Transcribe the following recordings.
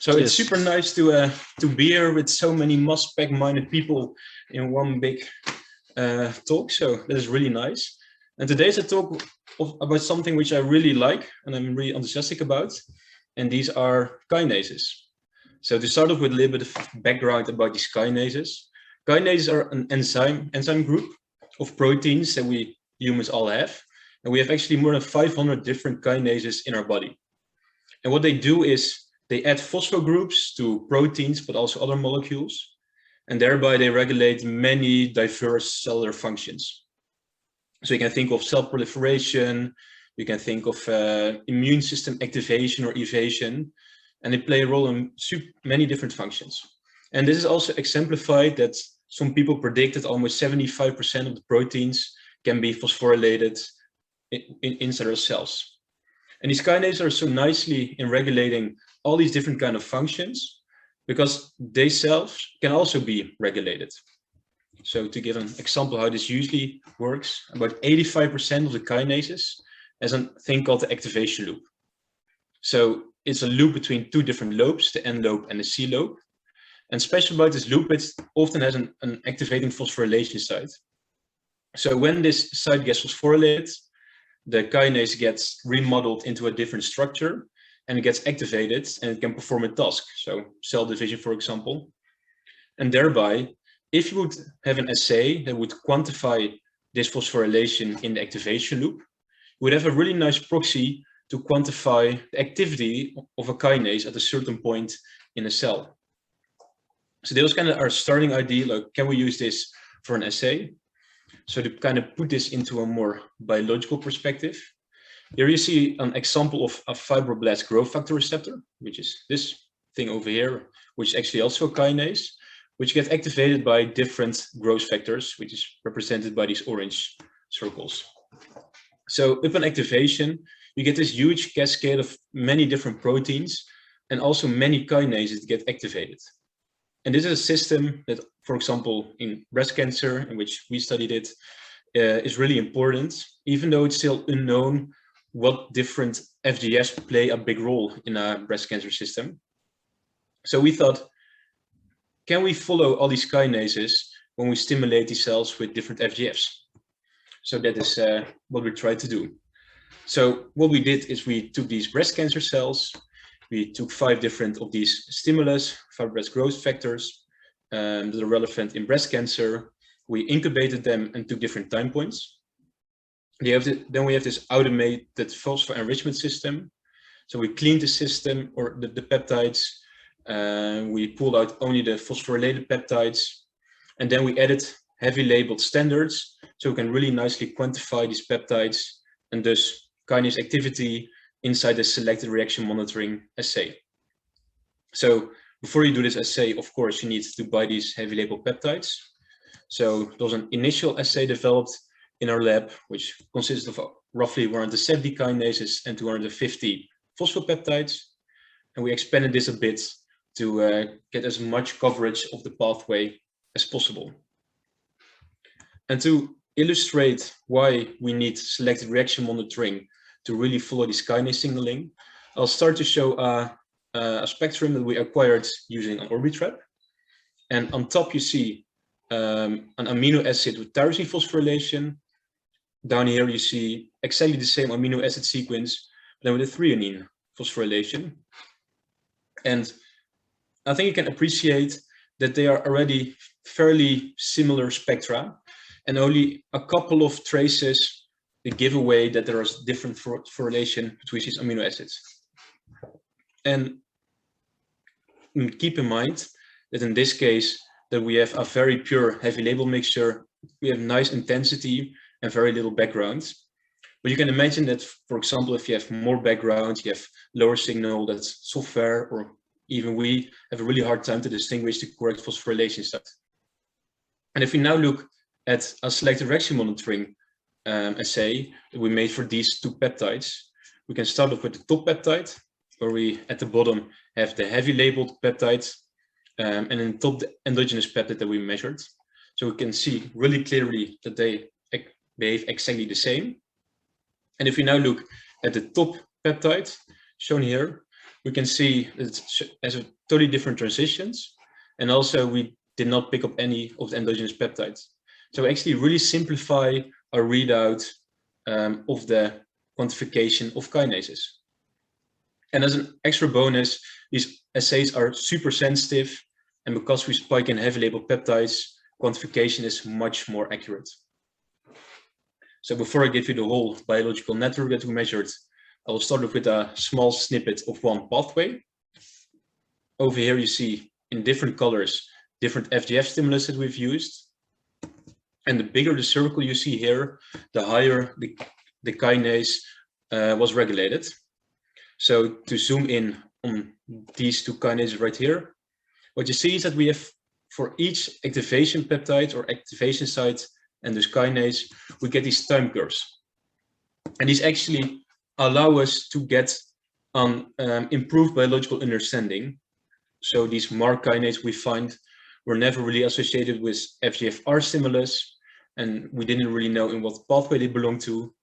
So Cheers. it's super nice to be here with so many mass spec-minded people in one big talk. So that is really nice. And today's a talk about something which I really like and I'm really enthusiastic about. And these are kinases. So to start off with a little bit of background about these kinases. Kinases are an enzyme group of proteins that we humans all have. And we have actually more than 500 different kinases in our body. And what they do is they add phosphogroups to proteins, but also other molecules. And thereby they regulate many diverse cellular functions. So you can think of cell proliferation, you can think of immune system activation or evasion, and they play a role in many different functions. And this is also exemplified that some people predict that almost 75% of the proteins can be phosphorylated inside our cells. And these kinases are so nicely in regulating all these different kind of functions because they selves can also be regulated. So to give an example how this usually works, about 85% of the kinases has a thing called the activation loop. So it's a loop between two different lobes, the N lobe and the C lobe. And special about this loop, it often has an activating phosphorylation site. So when this site gets phosphorylated, the kinase gets remodeled into a different structure and it gets activated and it can perform a task. So cell division, for example. And thereby, if you would have an assay that would quantify this phosphorylation in the activation loop, you would have a really nice proxy to quantify the activity of a kinase at a certain point in a cell. So that was kind of our starting idea, like, can we use this for an assay? So to kind of put this into a more biological perspective, here you see an example of a fibroblast growth factor receptor, which is this thing over here, which is actually also a kinase, which gets activated by different growth factors, which is represented by these orange circles. So upon activation, you get this huge cascade of many different proteins and also many kinases that get activated. And this is a system that, for example, in breast cancer, in which we studied it, is really important, even though it's still unknown what different FGFs play a big role in a breast cancer system. So we thought, can we follow all these kinases when we stimulate these cells with different FGFs? So that is what we tried to do. So what we did is we took these breast cancer cells, we took 5 different of these stimulus, fibroblast growth factors that are relevant in breast cancer. We incubated them and took different time points. Then we have this automated phospho enrichment system. So we cleaned the system or the peptides. We pulled out only the phosphorylated peptides. And then we added heavy labeled standards so we can really nicely quantify these peptides and thus kinase activity inside the selected reaction monitoring assay. So before you do this assay, of course, you need to buy these heavy labeled peptides. So there was an initial assay developed in our lab, which consists of roughly 170 kinases and 250 phosphopeptides. And we expanded this a bit to get as much coverage of the pathway as possible. And to illustrate why we need selected reaction monitoring to really follow this kinase signaling, I'll start to show a spectrum that we acquired using an Orbitrap. And on top you see an amino acid with tyrosine phosphorylation. Down here you see exactly the same amino acid sequence, but then with a threonine phosphorylation. And I think you can appreciate that they are already fairly similar spectra, and only a couple of traces that give away that there is different phosphorylation between these amino acids. And keep in mind that in this case, that we have a very pure heavy label mixture, we have nice intensity and very little background. But you can imagine that, for example, if you have more background, you have lower signal, that's software, or even we have a really hard time to distinguish the correct phosphorylation site. And if we now look at a selective reaction monitoring assay that we made for these 2 peptides, we can start off with the top peptide, where we at the bottom have the heavy labeled peptides, and in the top the endogenous peptide that we measured. So we can see really clearly that they behave exactly the same. And if we now look at the top peptide shown here, we can see it has a totally different transitions. And also we did not pick up any of the endogenous peptides. So we actually really simplify our readout of the quantification of kinases. And as an extra bonus, these assays are super sensitive. And because we spike in heavy labeled peptides, quantification is much more accurate. So before I give you the whole biological network that we measured, I will start off with a small snippet of one pathway. Over here you see in different colors, different FGF stimulus that we've used. And the bigger the circle you see here, the higher the kinase was regulated. So to zoom in on these two kinases right here, what you see is that we have for each activation peptide or activation site and this kinase, we get these time curves. And these actually allow us to get an improved biological understanding. So these MARC kinase we find were never really associated with FGFR stimulus, and we didn't really know in what pathway they belong to.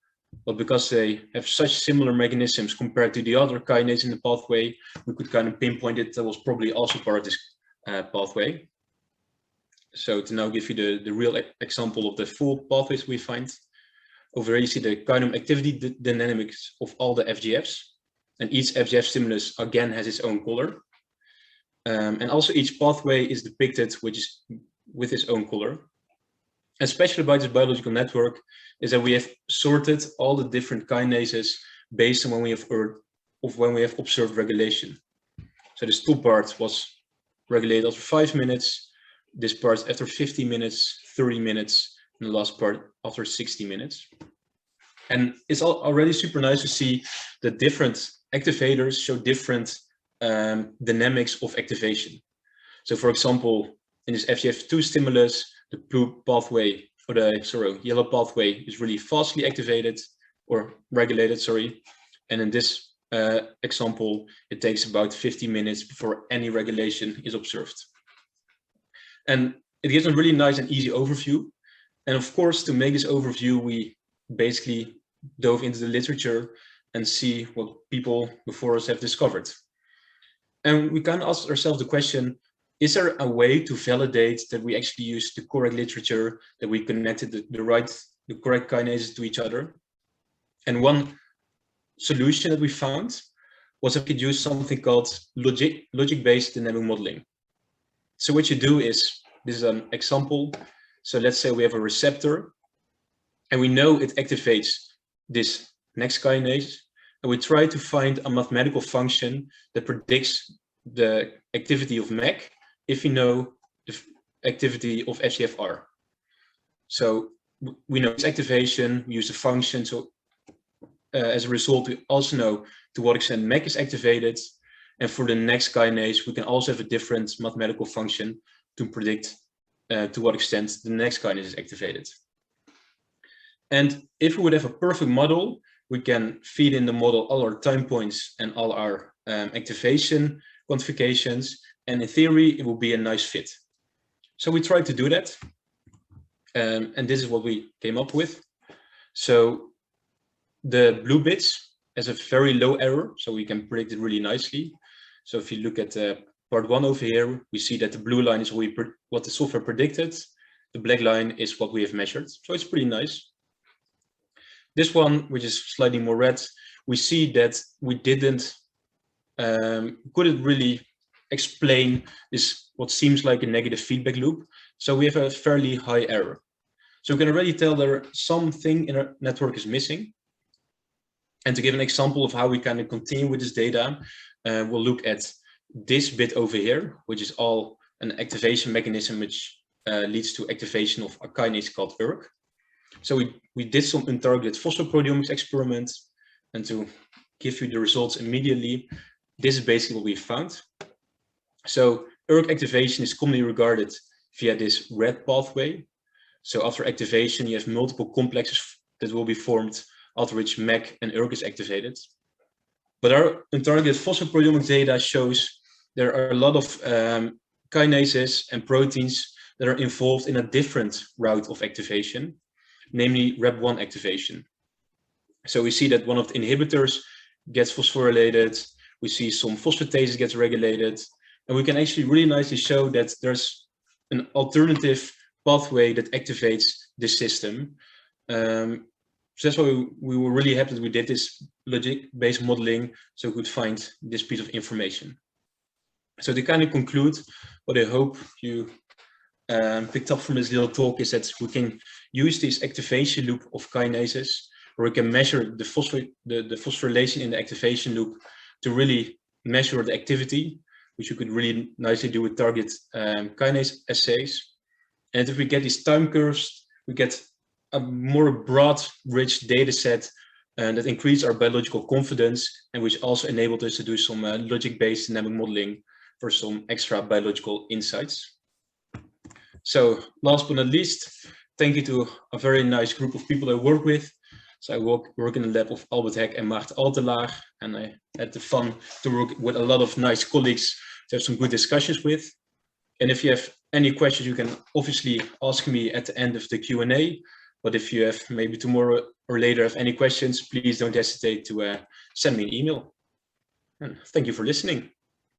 But because they have such similar mechanisms compared to the other kinase in the pathway, we could kind of pinpoint it that was probably also part of this pathway. So to now give you the real example of the full pathways we find. Over here you see the kinome activity dynamics of all the FGFs. And each FGF stimulus again has its own color. And also each pathway is depicted with its own color. And special about this biological network is that we have sorted all the different kinases based on when we have observed regulation. So this top part was regulated after 5 minutes, this part after 50 minutes, 30 minutes, and the last part after 60 minutes. And it's already super nice to see that different activators show different dynamics of activation. So for example, in this FGF2 stimulus, the blue pathway, or the yellow pathway is really fastly activated or regulated, And in this example, it takes about 50 minutes before any regulation is observed. And it gives a really nice and easy overview. And of course, to make this overview, we basically dove into the literature and see what people before us have discovered. And we kind of asked ourselves the question, is there a way to validate that we actually use the correct literature, that we connected the correct kinases to each other? And one solution that we found was that we could use something called logic-based dynamic modeling. So what you do is, this is an example. So let's say we have a receptor and we know it activates this next kinase, and we try to find a mathematical function that predicts the activity of MEK if we know the activity of FGFR. So we know its activation, we use the function. So as a result, we also know to what extent MEK is activated. And for the next kinase, we can also have a different mathematical function to predict to what extent the next kinase is activated. And if we would have a perfect model, we can feed in the model all our time points and all our activation quantifications. And in theory, it will be a nice fit. So we tried to do that. And this is what we came up with. So the blue bits has a very low error, so we can predict it really nicely. So if you look at part 1 over here, we see that the blue line is what the software predicted. The black line is what we have measured. So it's pretty nice. This one, which is slightly more red, we see that we couldn't really explain this, what seems like a negative feedback loop. So we have a fairly high error. So we can already tell there something in our network is missing. And to give an example of how we kind of continue with this data, we'll look at this bit over here, which is all an activation mechanism which leads to activation of a kinase called ERK. So we did some untargeted phosphoproteomics experiments, and to give you the results immediately, this is basically what we found. So ERK activation is commonly regarded via this red pathway. So after activation, you have multiple complexes that will be formed, after which MEK and ERK is activated. But our untargeted phosphoproteomics data shows there are a lot of kinases and proteins that are involved in a different route of activation, namely Rep1 activation. So we see that one of the inhibitors gets phosphorylated, We see some phosphatase gets regulated, and we can actually really nicely show that there's an alternative pathway that activates this system. So that's why we were really happy that we did this logic-based modeling, so we could find this piece of information. So to kind of conclude, what I hope you picked up from this little talk is that we can use this activation loop of kinases, where we can measure the phosphorylation in the activation loop to really measure the activity, which you could really nicely do with target kinase assays. And if we get these time curves, we get a more broad, rich data set that increase our biological confidence, and which also enabled us to do some logic-based dynamic modeling for some extra biological insights. So last but not least, thank you to a very nice group of people I work with. So I work in the lab of Albert Heck and Maarten Altelaar, and I had the fun to work with a lot of nice colleagues to have some good discussions with. And if you have any questions, you can obviously ask me at the end of the Q&A. But if you have maybe tomorrow or later have any questions, please don't hesitate to send me an email. And thank you for listening.